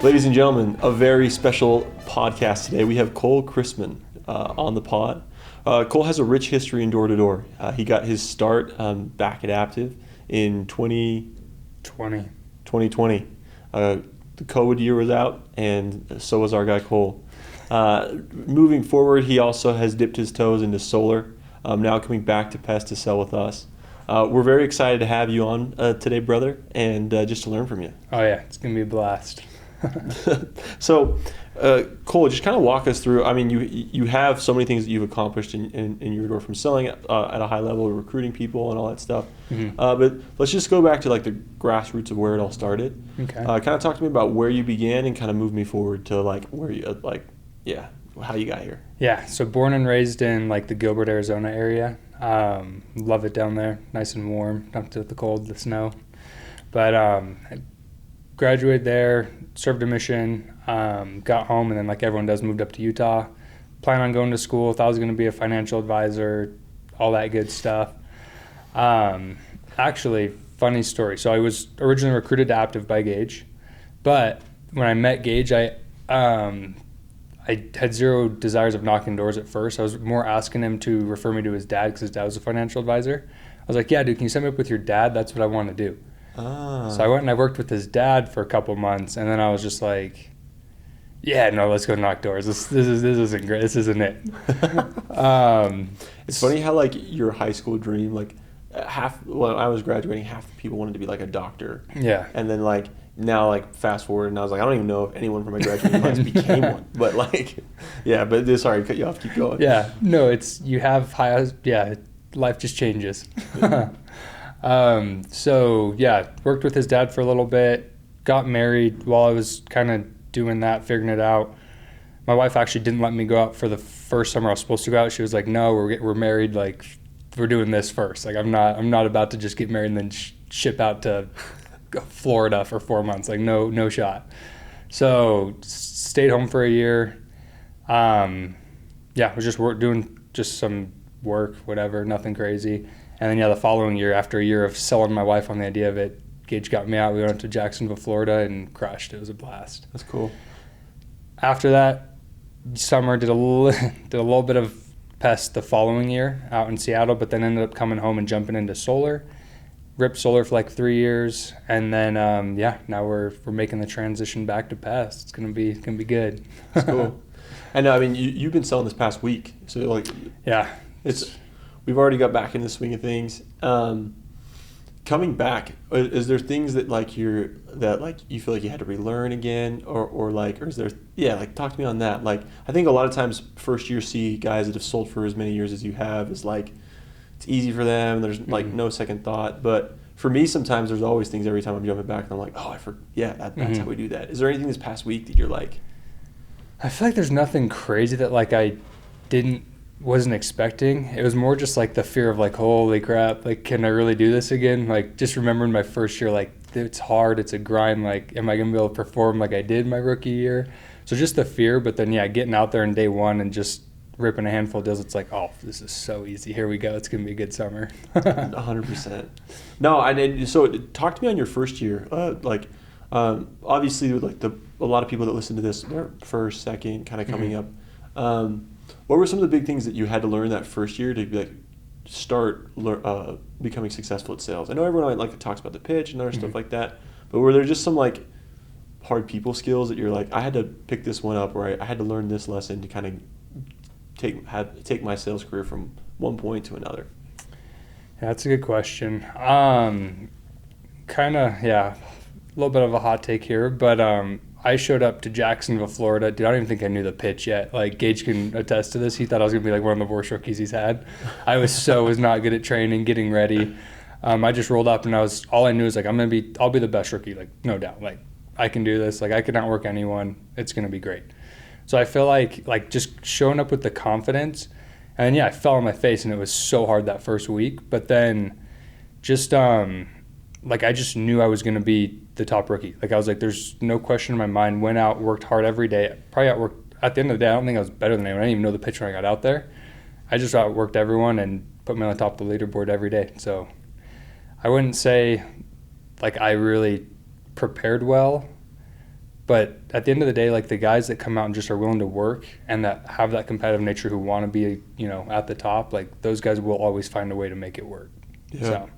Ladies and gentlemen, a very special podcast today. We have Cole Chrisman on the pod. Cole has a rich history in door-to-door. He got his start back at Aptive in 2020. The COVID year was out, and so was our guy Cole. Moving forward, he also has dipped his toes into solar, now coming back to Pest to sell with us. We're very excited to have you on today, brother, and just to learn from you. Oh, yeah. It's going to be a blast. So, Cole, just kind of walk us through. I mean, you have so many things that you've accomplished in your door, from selling at a high level, recruiting people, and all that stuff. Mm-hmm. But let's just go back to like the grassroots of where it all started. Okay. Kind of talk to me about where you began and kind of move me forward to like where you how you got here. Yeah. So born and raised in like the Gilbert, Arizona area. Love it down there. Nice and warm. Not to the cold, the snow. But I graduated there, served a mission, got home, and then like everyone does, moved up to Utah. Planned on going to school. Thought I was going to be a financial advisor, all that good stuff. Actually, funny story. So I was originally recruited to Aptive by Gage, but when I met Gage, I had zero desires of knocking doors at first. I was more asking him to refer me to his dad because his dad was a financial advisor. I was like, yeah, dude, can you set me up with your dad? That's what I want to do. So I went and I worked with his dad for a couple months, and then I was just like, yeah, no, let's go knock doors. This isn't great. This isn't it. It's funny how like your high school dream, like when I was graduating, half the people wanted to be like a doctor. Yeah. And then like now, like fast forward, and I was like, I don't even know if anyone from my graduating class became one. But like, yeah. But sorry, cut you off. Keep going. Yeah. No, you have high. Yeah. Life just changes. So yeah, worked with his dad for a little bit, got married while I was kind of doing that, figuring it out. My wife actually didn't let me go out for the first summer I was supposed to go out. She was like, no, we're married. Like, we're doing this first. Like, I'm not about to just get married and then ship out to Florida for 4 months. Like, no shot. So stayed home for a year. Was just doing just some work, whatever, nothing crazy. And then, the following year, after a year of selling my wife on the idea of it, Gage got me out. We went to Jacksonville, Florida, and crushed. It was a blast. That's cool. After that, summer, did a little bit of pest the following year out in Seattle, but then ended up coming home and jumping into solar. Ripped solar for like 3 years, and then now we're making the transition back to pest. It's gonna be good. That's cool. And I mean, you've been selling this past week, so like we've already got back in the swing of things. Coming back, is there things that you feel like you had to relearn again, or is there talk to me on that. Like, I think a lot of times first year C guys that have sold for as many years as you have is like it's easy for them. There's like no second thought. But for me, sometimes there's always things every time I'm jumping back and I'm like, that's how we do that. Is there anything this past week that you're like? I feel like there's nothing crazy that like I wasn't expecting. It was more just like the fear of like, holy crap, like, can I really do this again? Like, just remembering my first year, like, it's hard, it's a grind, like, am I gonna be able to perform like I did my rookie year? So just the fear, but then getting out there in day one and just ripping a handful of deals, it's like, oh, this is so easy, here we go, it's gonna be a good summer. 100%. No, so talk to me on your first year. Obviously like a lot of people that listen to this, they're first, second, kind of coming up. What were some of the big things that you had to learn that first year to be like start becoming successful at sales? I know everyone like talks about the pitch and other stuff like that, but were there just some like hard people skills that you're like, I had to pick this one up, or I had to learn this lesson to kind of take my sales career from one point to another? Yeah, that's a good question. A little bit of a hot take here, but I showed up to Jacksonville, Florida. Dude, I don't even think I knew the pitch yet. Like, Gage can attest to this. He thought I was going to be like one of the worst rookies he's had. I was not good at training, getting ready. I just rolled up, and all I knew is like, I'll be the best rookie, like, no doubt. Like, I can do this. Like, I can outwork anyone. It's going to be great. So I feel like just showing up with the confidence, and I fell on my face, and it was so hard that first week. But then just I just knew I was going to be the top rookie. Like, I was like, there's no question in my mind. Went out, worked hard every day. Probably outworked, at the end of the day, I don't think I was better than anyone. I didn't even know the pitch when I got out there. I just outworked everyone and put me on the top of the leaderboard every day. So I wouldn't say like I really prepared well, But at the end of the day, like the guys that come out and just are willing to work and that have that competitive nature who want to be, at the top, like those guys will always find a way to make it work. Yeah. So.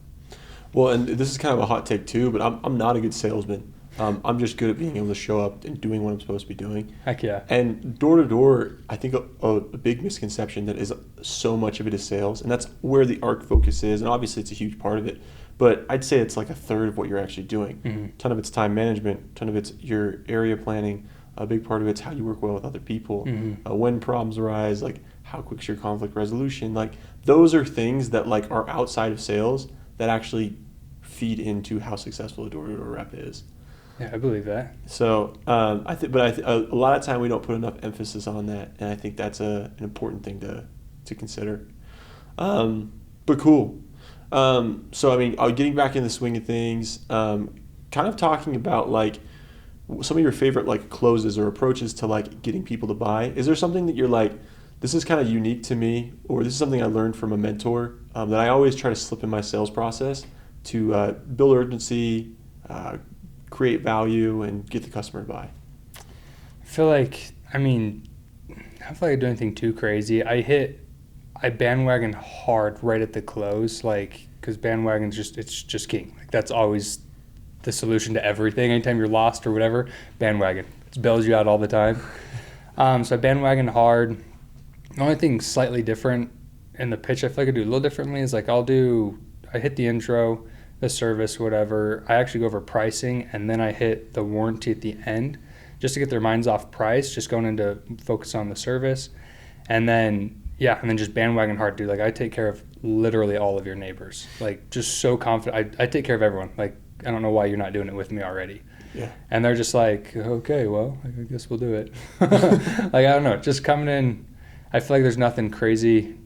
Well, and this is kind of a hot take too, but I'm not a good salesman. I'm just good at being able to show up and doing what I'm supposed to be doing. Heck yeah. And door to door, I think a big misconception that is so much of it is sales, and that's where the ARC focus is, and obviously it's a huge part of it. But I'd say it's like a third of what you're actually doing. Mm-hmm. A ton of it's time management, a ton of it's your area planning, a big part of it's how you work well with other people, Mm-hmm. When problems arise, like how quick's your conflict resolution. Like those are things that like are outside of sales that actually feed into how successful a door-to-door rep is. Yeah, I believe that. So a lot of time we don't put enough emphasis on that, and I think that's an important thing to consider. But cool. So I mean, getting back in the swing of things, kind of talking about like some of your favorite like closes or approaches to like getting people to buy. Is there something that you're like, this is kind of unique to me, or this is something I learned from a mentor that I always try to slip in my sales process to build urgency, create value, and get the customer to buy? I feel like I don't do anything too crazy. I bandwagon hard right at the close, like, because bandwagon's it's just king. Like that's always the solution to everything. Anytime you're lost or whatever, bandwagon. It bails you out all the time. So I bandwagon hard. The only thing slightly different in the pitch I feel like I do a little differently is like I hit the intro, the service, whatever. I actually go over pricing, and then I hit the warranty at the end just to get their minds off price, just going into focus on the service. And then just bandwagon hard, dude. Like I take care of literally all of your neighbors. Like just so confident. I take care of everyone. Like I don't know why you're not doing it with me already. Yeah. And they're just like, okay, well, I guess we'll do it. Like I don't know, just coming in. I feel like there's nothing crazy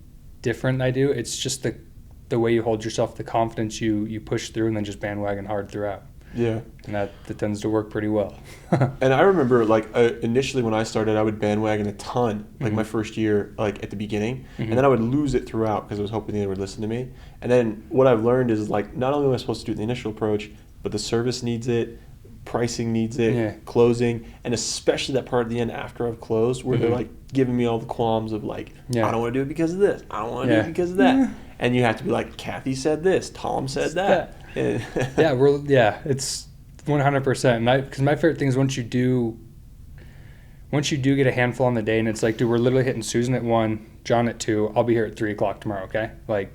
different I do. It's just the way you hold yourself, the confidence you push through, and then just bandwagon hard throughout. Yeah. And that tends to work pretty well. And I remember like initially when I started, I would bandwagon a ton, like Mm-hmm. my first year, like at the beginning, Mm-hmm. and then I would lose it throughout because I was hoping they would listen to me. And then what I've learned is like not only am I supposed to do the initial approach, but the service needs it, pricing needs it, closing, and especially that part at the end after I've closed where they're like giving me all the qualms of like, I don't want to do it because of this, I don't want to do it because of that. Yeah. And you have to be like, Kathy said this, Tom said that. It's 100%. And because my favorite thing is once you do get a handful on the day, and it's like, dude, we're literally hitting Susan at 1, John at 2, I'll be here at 3 o'clock tomorrow, okay? Like,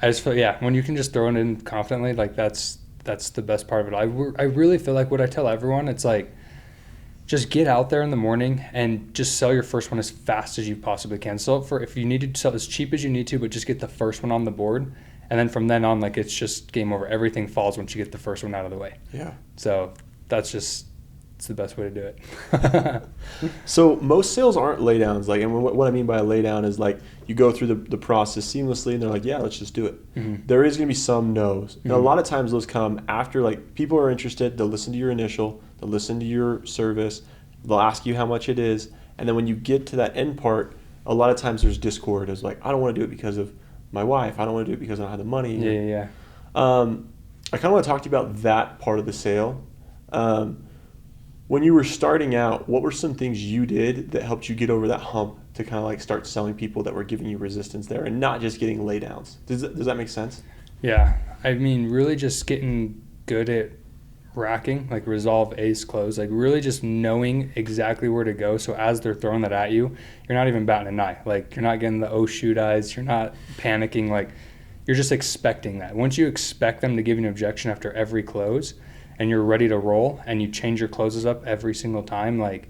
I just feel, when you can just throw it in confidently, like that's the best part of it. I really feel like what I tell everyone, it's like, just get out there in the morning and just sell your first one as fast as you possibly can. Sell it for, if you need to sell as cheap as you need to, but just get the first one on the board. And then from then on, like it's just game over. Everything falls once you get the first one out of the way. Yeah. So it's the best way to do it. So most sales aren't laydowns. Like, and what I mean by a laydown is like you go through the process seamlessly, and they're like, yeah, let's just do it. Mm-hmm. There is going to be some no's. And a lot of times those come after like people are interested. They'll listen to your initial. They'll listen to your service. They'll ask you how much it is. And then when you get to that end part, a lot of times there's discord. It's like, I don't want to do it because of my wife. I don't want to do it because I don't have the money. Yeah. I kind of want to talk to you about that part of the sale. When you were starting out, what were some things you did that helped you get over that hump to kind of like start selling people that were giving you resistance there and not just getting laydowns? Does that make sense? Yeah. I mean, really just getting good at racking, like resolve, ace, close, like really just knowing exactly where to go. So as they're throwing that at you, you're not even batting an eye. Like you're not getting the oh shoot eyes. You're not panicking. Like you're just expecting that. Once you expect them to give you an objection after every close and you're ready to roll and you change your closes up every single time, like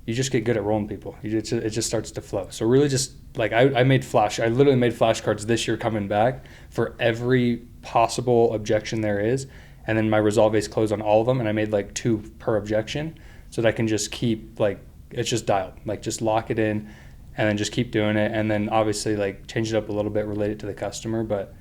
you just get good at rolling people. It just starts to flow. So really just like I literally made flashcards this year coming back for every possible objection there is. And then my resolve ace close on all of them, and I made like 2 per objection so that I can just keep like it's just dialed, like just lock it in and then just keep doing it, and then obviously like change it up a little bit related to the customer, but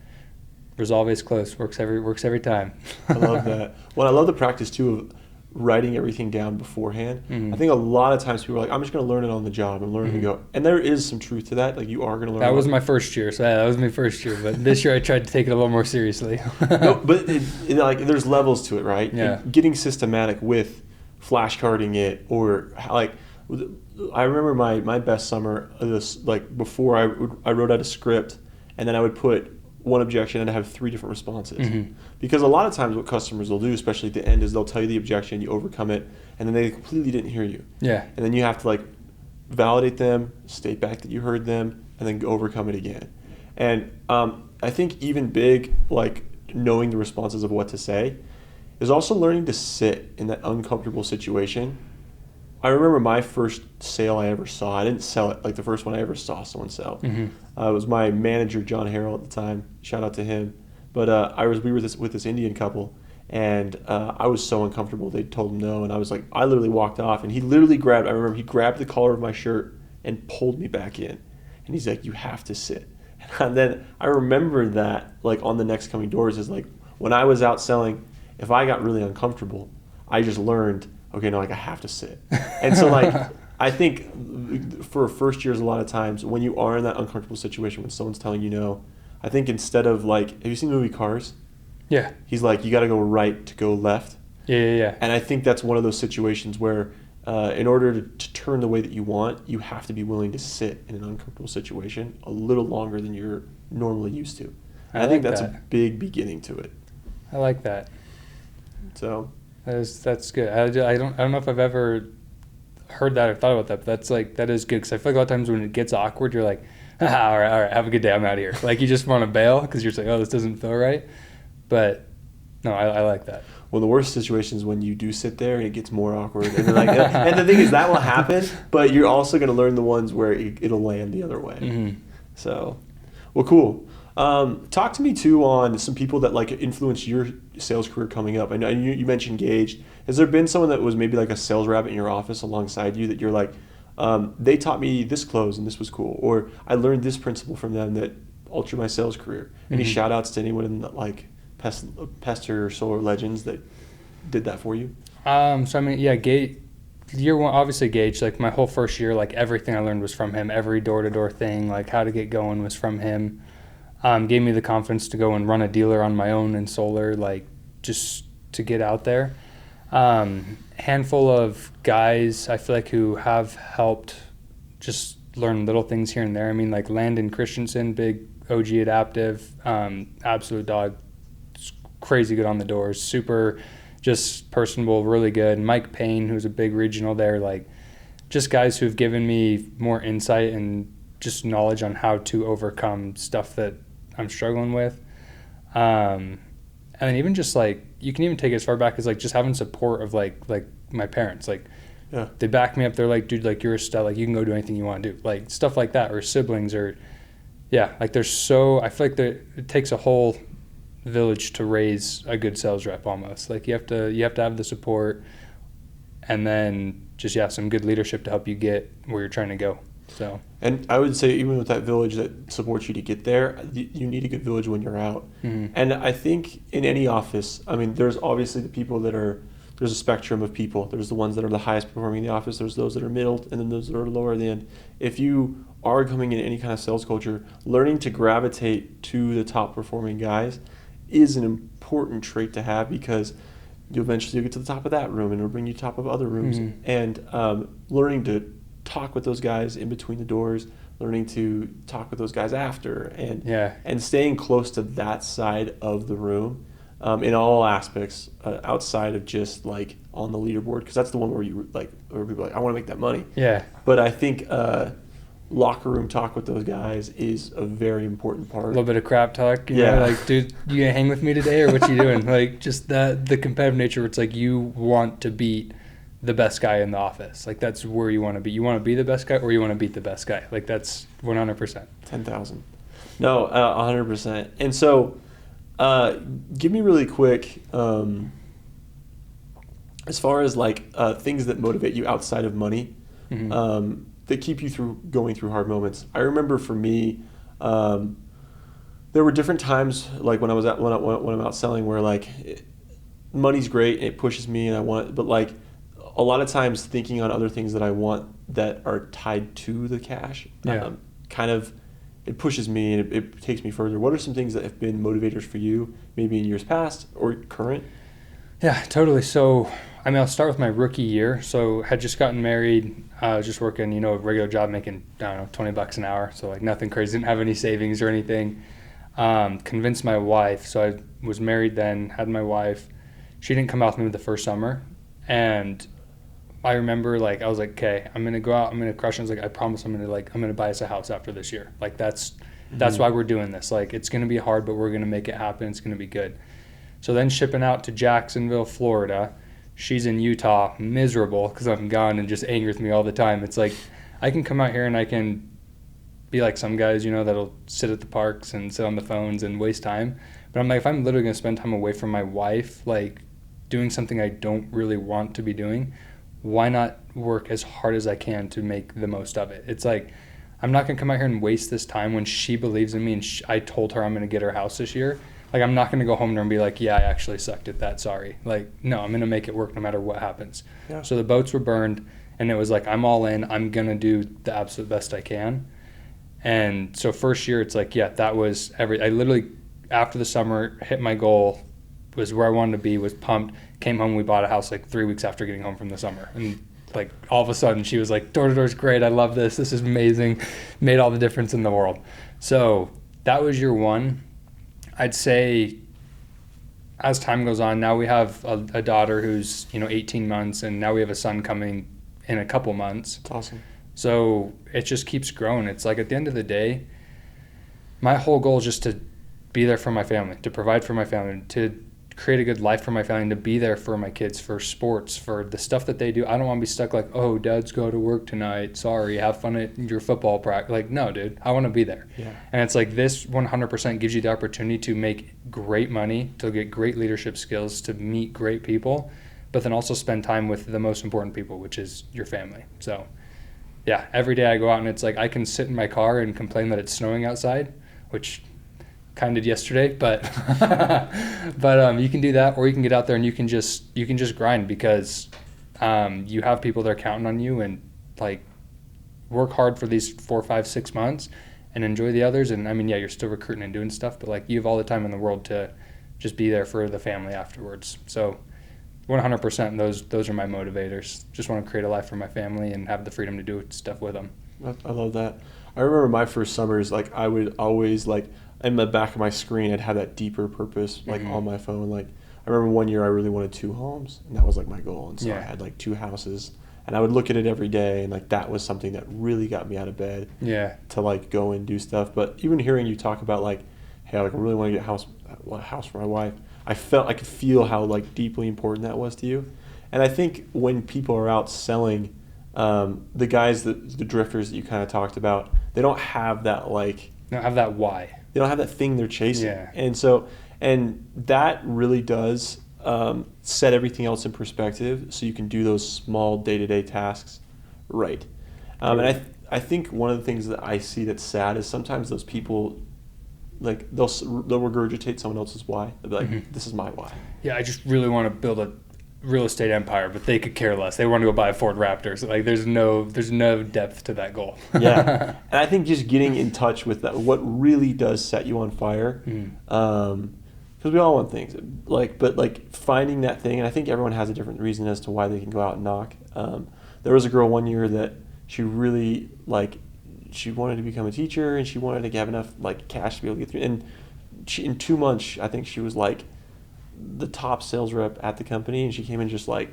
resolve ace close works every time. I love that. Well, I love the practice too of writing everything down beforehand. Mm-hmm. I think a lot of times people are like, I'm just going to learn it on the job and learn to go. And there is some truth to that. Like you are going to learn. That was my first year. So that was my first year. But this year I tried to take it a little more seriously. No, but like there's levels to it, right? Yeah. And getting systematic with flashcarding it, or like I remember my best summer this like before I wrote out a script, and then I would put one objection and have 3 different responses. Mm-hmm. Because a lot of times what customers will do, especially at the end, is they'll tell you the objection, you overcome it, and then they completely didn't hear you. Yeah. And then you have to like validate them, state back that you heard them, and then overcome it again. And I think even big, like knowing the responses of what to say, is also learning to sit in that uncomfortable situation. I remember my first sale I ever saw. I didn't sell it, like the first one I ever saw someone sell. Mm-hmm. It was my manager, John Harrell, at the time. Shout out to him. But we were with this Indian couple, and I was so uncomfortable. They told him no, and I was like, I literally walked off, and he literally grabbed the collar of my shirt and pulled me back in. And he's like, you have to sit. And then I remember that, like on the next coming doors, is like when I was out selling, if I got really uncomfortable, I just learned, okay, no, like I have to sit. And so like I think for first years, a lot of times when you are in that uncomfortable situation, when someone's telling you no, I think instead of like, have you seen the movie Cars? Yeah. He's like, you got to go right to go left. Yeah. And I think that's one of those situations where in order to turn the way that you want, you have to be willing to sit in an uncomfortable situation a little longer than you're normally used to. And I think that's a big beginning to it. I like that. So that's good. I don't know if I've ever heard that or thought about that, but that is good, because I feel like a lot of times when it gets awkward, you're like, all right, have a good day, I'm out of here. Like you just want to bail because you're just like, oh, this doesn't feel right. But no, I like that. Well, the worst situation is when you do sit there and it gets more awkward. And, and the thing is, that will happen, but you're also going to learn the ones where it'll land the other way. Mm-hmm. So, well, cool. Talk to me, too, on some people that like influenced your sales career coming up. I know you mentioned Gage. Has there been someone that was maybe like a sales rep in your office alongside you that you're like, they taught me this close and this was cool, or I learned this principle from them that altered my sales career? Any Mm-hmm. shout outs to anyone in the, like Pester or Solar Legends that did that for you? So I mean, yeah, year one, obviously Gage, like my whole first year, like everything I learned was from him. Every door-to-door thing, like how to get going, was from him. Gave me the confidence to go and run a dealer on my own in solar, like just to get out there. Handful of guys I feel like who have helped just learn little things here and there. I mean, like Landon Christensen, big OG Adaptive, absolute dog, crazy good on the doors, super just personable, really good. Mike Payne, who's a big regional there, like just guys who've given me more insight and just knowledge on how to overcome stuff that I'm struggling with. And then even just like, you can even take it as far back as like just having support of like my parents, like Yeah. they back me up. They're like, dude, like you're a stud, like you can go do anything you want to do, like stuff like that, or siblings, or yeah, like I feel like it takes a whole village to raise a good sales rep almost. Like you have to have the support, and then just some good leadership to help you get where you're trying to go. So, and I would say even with that village that supports you to get there, you need a good village when you're out. mm-hmm. And I think in any office, I mean, there's obviously the people there's a spectrum of people. There's the ones that are the highest performing in the office. There's those that are middle, and then those that are lower at the end. If you are coming in any kind of sales culture, learning to gravitate to the top performing guys is an important trait to have, because you'll eventually get to the top of that room and it'll bring you to the top of other rooms. Mm-hmm. And learning to talk with those guys in between the doors, learning to talk with those guys after, and staying close to that side of the room in all aspects, outside of just like on the leaderboard, because that's the one where you like, where people are like, I want to make that money. Yeah. But I think locker room talk with those guys is a very important part. A little bit of crap talk, you know, like, dude, you gonna hang with me today, or what you doing? Like just the competitive nature where it's like you want to beat the best guy in the office. Like that's where you want to be. You want to be the best guy, or you want to beat the best guy. Like that's 100%. 10,000. No, 100%. And so give me really quick, as far as like things that motivate you outside of money, Mm-hmm. That keep you going through hard moments. I remember for me, there were different times, like when I'm out selling, where like money's great and it pushes me and I want it, but like a lot of times thinking on other things that I want that are tied to the cash, kind of it pushes me and it takes me further. What are some things that have been motivators for you, maybe in years past or current? Yeah, totally. So I mean, I'll start with my rookie year. So had just gotten married. I was just working, a regular job making, I don't know, $20 an hour. So like nothing crazy. Didn't have any savings or anything. Convinced my wife. So I was married then, had my wife. She didn't come out with me the first summer. And I remember like, I was like, okay, I'm going to go out. I'm going to crush it. I was like, I promise I'm going to buy us a house after this year. Like that's why we're doing this. Like it's going to be hard, but we're going to make it happen. It's going to be good. So then shipping out to Jacksonville, Florida. She's in Utah, miserable because I'm gone and just angry with me all the time. It's like I can come out here and I can be like some guys, that'll sit at the parks and sit on the phones and waste time. But I'm like, if I'm literally going to spend time away from my wife, like doing something I don't really want to be doing, why not work as hard as I can to make the most of it? It's like I'm not going to come out here and waste this time when she believes in me and I told her I'm going to get her house this year. Like, I'm not going to go home to her and be like, yeah, I actually sucked at that, sorry. Like, no, I'm going to make it work no matter what happens. Yeah. So the boats were burned, and it was like, I'm all in. I'm going to do the absolute best I can. And so first year, it's like, yeah, that was I literally, after the summer, hit my goal, was where I wanted to be, was pumped, came home, we bought a house like 3 weeks after getting home from the summer. And like, all of a sudden, she was like, door-to-door's great. I love this. This is amazing. Made all the difference in the world. So that was year one. I'd say as time goes on, now we have a daughter who's 18 months, and now we have a son coming in a couple months. That's awesome. So it just keeps growing. It's like at the end of the day, my whole goal is just to be there for my family, to provide for my family, to create a good life for my family, and to be there for my kids, for sports, for the stuff that they do. I don't want to be stuck like, oh, dad's go to work tonight. Sorry, have fun at your football practice. Like, no, dude, I want to be there. Yeah. And it's like this 100% gives you the opportunity to make great money, to get great leadership skills, to meet great people, but then also spend time with the most important people, which is your family. So, yeah, every day I go out and it's like I can sit in my car and complain that it's snowing outside, which kind of did yesterday, but you can do that, or you can get out there and you can just grind because you have people that are counting on you, and like work hard for these 4, 5, 6 months and enjoy the others. And I mean, yeah, you're still recruiting and doing stuff, but like you have all the time in the world to just be there for the family afterwards. So 100% those are my motivators. Just want to create a life for my family and have the freedom to do stuff with them. I love that. I remember my first summers, like I would always like in the back of my screen, I'd have that deeper purpose, like on my phone. Like I remember one year I really wanted 2 homes, and that was like my goal. And so I had like 2 houses, and I would look at it every day, and like that was something that really got me out of bed. Yeah. To like go and do stuff. But even hearing you talk about like, hey, like I really want to get a house for my wife, I could feel how like deeply important that was to you. And I think when people are out selling, the guys the drifters that you kind of talked about, they don't have that like. They don't have that why. They don't have that thing they're chasing. Yeah. And that really does set everything else in perspective, so you can do those small day-to-day tasks right. And I think one of the things that I see that's sad is sometimes those people, like they'll regurgitate someone else's why. They'll be like, this is my why. Yeah, I just really want to build a real estate empire, but they could care less. They want to go buy a Ford Raptor. So like there's no depth to that goal. Yeah. And I think just getting in touch with that, what really does set you on fire, because we all want things, but finding that thing, and I think everyone has a different reason as to why they can go out and knock. There was a girl one year that she really she wanted to become a teacher, and she wanted to have enough like cash to be able to get through. And she, in 2 months, I think she was like the top sales rep at the company, and she came in just like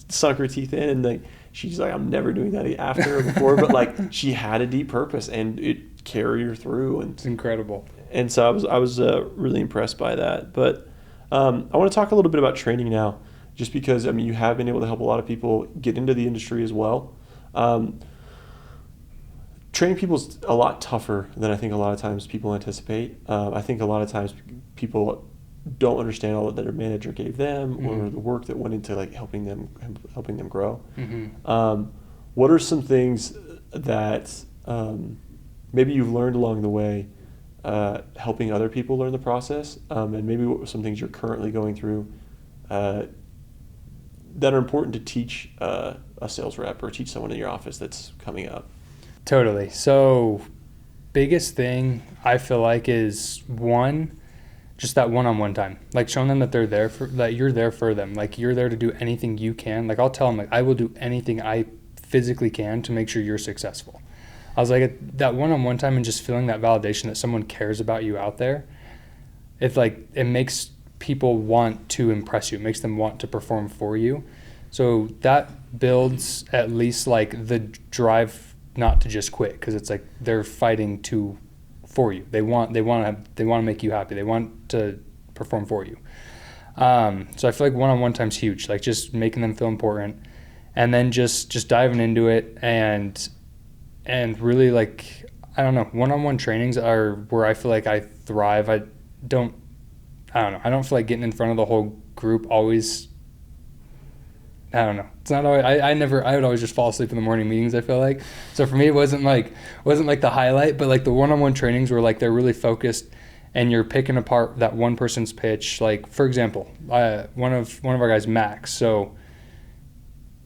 sunk her teeth in, and like she's like, I'm never doing that after or before, but like she had a deep purpose and it carried her through, and it's incredible. And so I was really impressed by that. But I want to talk a little bit about training now, just because I mean you have been able to help a lot of people get into the industry as well. Training people is a lot tougher than I think a lot of times people anticipate. I think a lot of times people don't understand all that their manager gave them, or the work that went into like helping them grow. What are some things that maybe you've learned along the way, helping other people learn the process, and maybe what are some things you're currently going through that are important to teach a sales rep or teach someone in your office that's coming up? Totally. So biggest thing I feel like is, one, just that one-on-one time, like showing them that that you're there for them, like you're there to do anything you can. Like I'll tell them, like, I will do anything I physically can to make sure you're successful. I was like, that one-on-one time and just feeling that validation that someone cares about you out there, it's like, it makes people want to impress you. It makes them want to perform for you. So that builds at least like the drive not to just quit, because it's like they're fighting for you. They want to make you happy. They want to perform for you. So I feel like one-on-one time's huge. Like just making them feel important, and then just diving into it and really, like, I don't know, one-on-one trainings are where I feel like I thrive. I don't feel like getting in front of the whole group always. I don't know. It's not always. I would always just fall asleep in the morning meetings, I feel like. So for me, it wasn't like the highlight, but like the one-on-one trainings were like they're really focused, and you're picking apart that one person's pitch. Like, for example, one of our guys, Max. So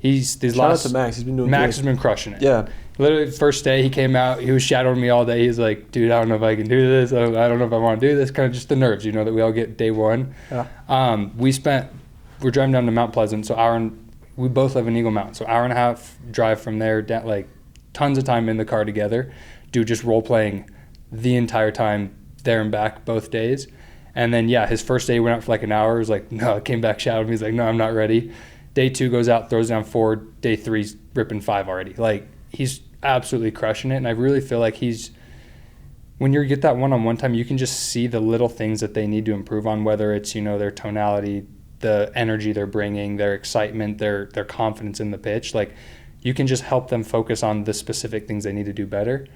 shout out to Max. He's been doing. Max has been crushing it. Yeah. Literally, first day he came out, he was shadowing me all day. He's like, dude, I don't know if I can do this. I don't know if I want to do this. Kind of just the nerves, that we all get day one. Yeah. We're driving down to Mount Pleasant, so we both live in Eagle Mountain, so hour and a half drive from there, like tons of time in the car together, just role playing the entire time there and back both days. And then, his first day went out for like an hour. He was like, no, came back, shadowed me. He's like, no, I'm not ready. Day 2 goes out, throws down 4. Day 3's ripping 5 already. Like, he's absolutely crushing it. And I really feel like when you get that one-on-one time, you can just see the little things that they need to improve on, whether it's, their tonality, the energy they're bringing, their excitement, their confidence in the pitch. Like, you can just help them focus on the specific things they need to do better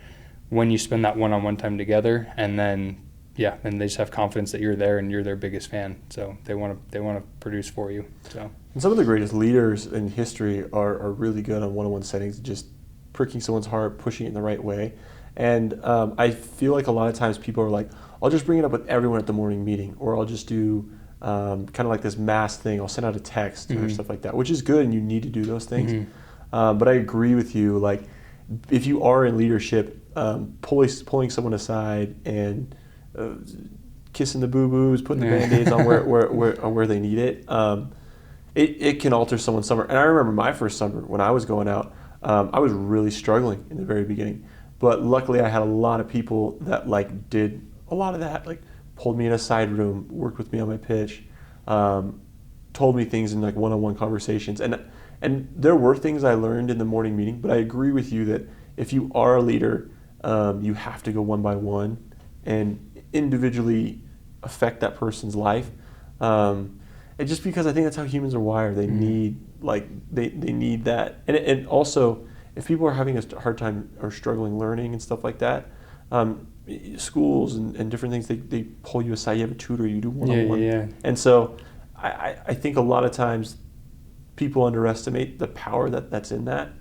when you spend that one-on-one time together. And then, and they just have confidence that you're there and you're their biggest fan. So they want to produce for you. So. And some of the greatest leaders in history are really good on one-on-one settings, just pricking someone's heart, pushing it in the right way. And I feel like a lot of times people are like, I'll just bring it up with everyone at the morning meeting, or I'll just do kind of like this mass thing. I'll send out a text or stuff like that, which is good, and you need to do those things. But I agree with you. Like, if you are in leadership, pulling someone aside and kissing the boo-boos, putting the Band-Aids on where they need it, it can alter someone's summer. And I remember my first summer when I was going out, I was really struggling in the very beginning. But luckily I had a lot of people that like did a lot of that, like pulled me in a side room, worked with me on my pitch, told me things in like one-on-one conversations. And there were things I learned in the morning meeting, but I agree with you that if you are a leader, you have to go one by one and individually affect that person's life. And just because I think that's how humans are wired, they need they need that. And also, if people are having a hard time or struggling learning and stuff like that, schools and different things, they pull you aside. You have a tutor, you do one-on-one. Yeah. And so I think a lot of times people underestimate the power that's in that.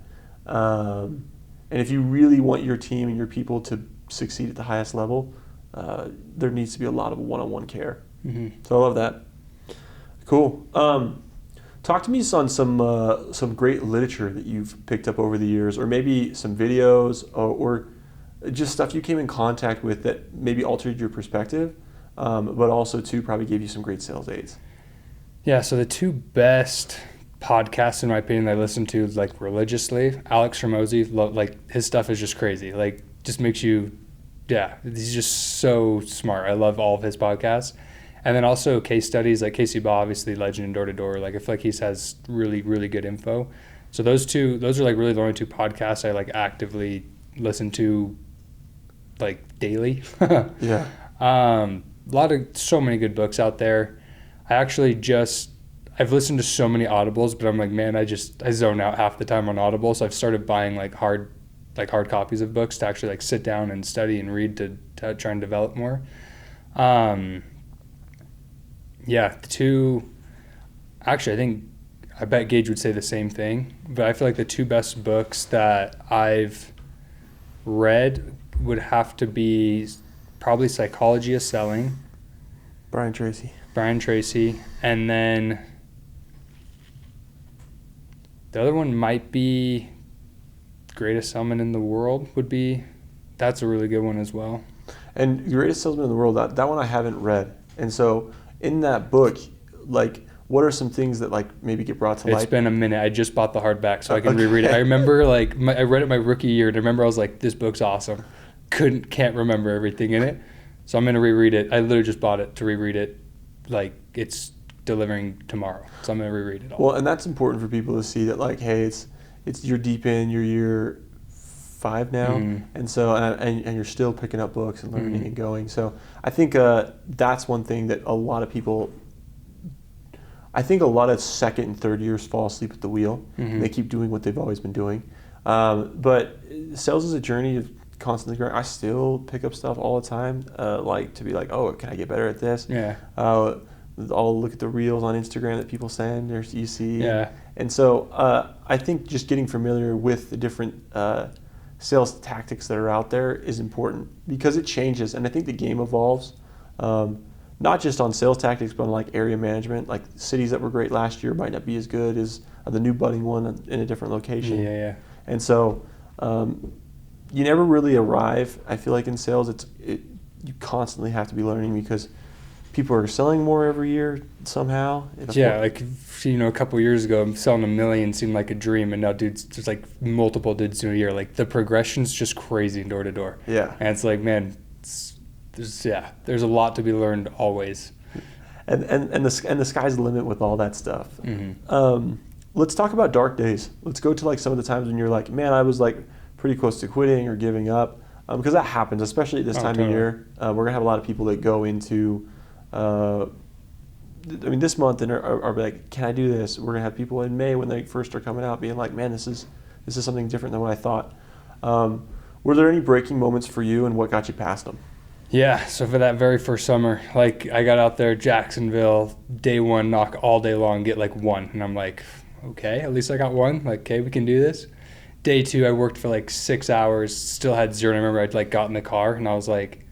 And if you really want your team and your people to succeed at the highest level, there needs to be a lot of one-on-one care. So I love that. Cool. Talk to me on some great literature that you've picked up over the years, or maybe some videos or just stuff you came in contact with that maybe altered your perspective, but also too probably gave you some great sales aids. Yeah, so the 2 best podcasts in my opinion that I listen to like religiously, Alex Hormozi, like his stuff is just crazy. Like, just makes you, he's just so smart. I love all of his podcasts. And then also case studies, like Casey Baugh, obviously legend in Door to Door. Like, I feel like he has really, really good info. So those are like really the only 2 podcasts I like actively listen to like daily. Yeah. So many good books out there. I've listened to so many Audibles, but I'm like, man, I zone out half the time on Audible. So I've started buying like hard copies of books to actually like sit down and study and read to try and develop more. I bet Gage would say the same thing, but I feel like the 2 best books that I've read would have to be probably Psychology of Selling. Brian Tracy. And then the other one might be Greatest Salesman in the World that's a really good one as well. And Greatest Salesman in the World, that one I haven't read. And so in that book, like, what are some things that like maybe get brought to light? It's been a minute. I just bought the hardback so I can reread it. I remember like I read it my rookie year, and I remember I was like, this book's awesome. Can't remember everything in it. So I'm going to reread it. I literally just bought it to reread it. Like, it's delivering tomorrow. So I'm going to reread it all. Well, and that's important for people to see that, like, hey, it's you're deep in your year 5 now. Mm-hmm. And so, and you're still picking up books and learning mm-hmm. and going. So I think that's one thing that a lot of people, I think a lot of second and third years fall asleep at the wheel. Mm-hmm. They keep doing what they've always been doing. But sales is a journey of constantly growing. I still pick up stuff all the time, like to be like, oh, can I get better at this? Yeah. I'll look at the reels on Instagram that people send or you see. Yeah. And so I think just getting familiar with the different sales tactics that are out there is important because it changes. And I think the game evolves, not just on sales tactics, but on like area management. Like cities that were great last year might not be as good as the new budding one in a different location. Yeah. And so you never really arrive. I feel like in sales, you constantly have to be learning because people are selling more every year somehow. Yeah, like, a couple of years ago, selling 1 million seemed like a dream, and now there's like multiple dudes in a year. Like the progression's just crazy door to door. Yeah, and it's like, man, there's a lot to be learned always. And the sky's the limit with all that stuff. Mm-hmm. Let's talk about dark days. Let's go to like some of the times when you're like, man, I was like pretty close to quitting or giving up, because that happens, especially at this time of year. We're gonna have a lot of people that go into, this month and are like, can I do this? We're gonna have people in May when they first are coming out being like, man, this is something different than what I thought. Were there any breaking moments for you, and what got you past them? Yeah, so for that very first summer, like I got out there, Jacksonville, day 1, knock all day long, get like 1, and I'm like, okay, at least I got 1. Like, okay, we can do this. Day 2, I worked for like 6 hours, still had 0. And I remember I'd like got in the car and I was like,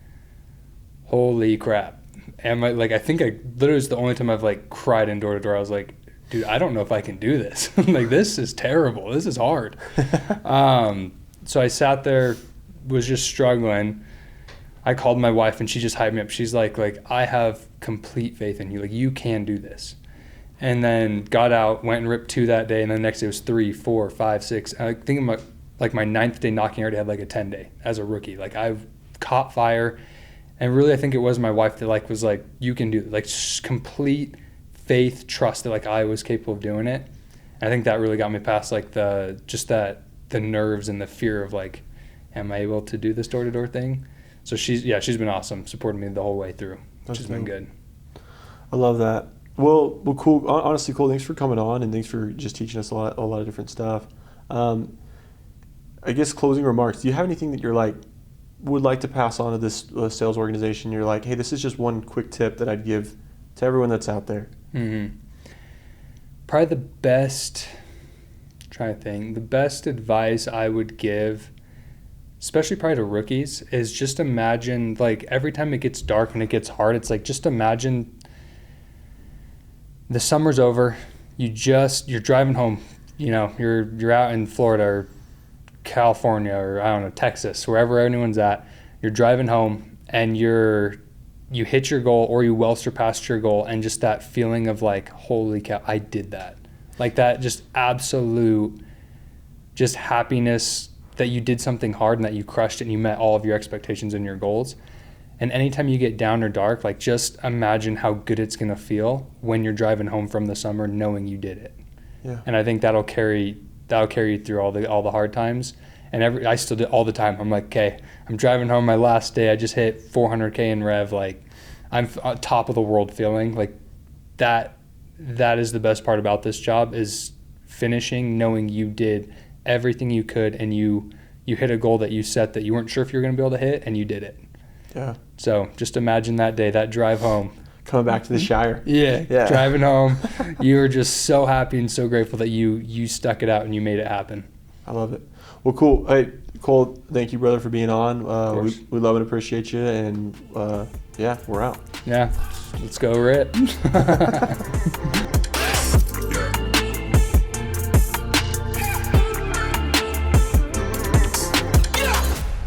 holy crap. And I think I literally was the only time I've like cried in door to door. I was like, dude, I don't know if I can do this. Like, this is terrible. This is hard. So I sat there, was just struggling. I called my wife and she just hyped me up. She's like, I have complete faith in you. Like, you can do this. And then got out, went and ripped 2 that day, and then the next day was 3, 4, 5, 6. I think my 9th day knocking, I already had like a 10-day as a rookie. Like, I've caught fire, and really I think it was my wife that like was like, you can do it. Like, complete faith, trust that like I was capable of doing it. And I think that really got me past like the nerves and the fear of like, am I able to do this door to door thing? So she's been awesome, supporting me the whole way through, which has been good. I love that. Well, cool. Honestly, cool. Thanks for coming on, and thanks for just teaching us a lot of different stuff. I guess closing remarks. Do you have anything that you're like would like to pass on to this sales organization? You're like, hey, this is just one quick tip that I'd give to everyone that's out there. Mm-hmm. Probably the best advice I would give, especially probably to rookies, is just imagine like every time it gets dark and it gets hard, it's like just imagine the summer's over, you're driving home, you're out in Florida or California or I don't know, Texas, wherever anyone's at, you're driving home and you hit your goal or you well surpassed your goal, and just that feeling of like, holy cow, I did that. Like that just absolute just happiness that you did something hard and that you crushed it and you met all of your expectations and your goals. And anytime you get down or dark, like just imagine how good it's going to feel when you're driving home from the summer knowing you did it. Yeah. And I think that'll carry you through all the hard times. And I still do it all the time. I'm like, okay, I'm driving home my last day. I just hit 400K in rev. Like, I'm on top of the world feeling. Like, that is the best part about this job, is finishing knowing you did everything you could and you hit a goal that you set that you weren't sure if you were going to be able to hit, and you did it. Yeah. So just imagine that day, that drive home. Coming back to the Shire. Yeah. Driving home. You were just so happy and so grateful that you stuck it out and you made it happen. I love it. Well, cool. Hey, Cole, thank you, brother, for being on. We love and appreciate you. And, we're out. Yeah. Let's go, Rit.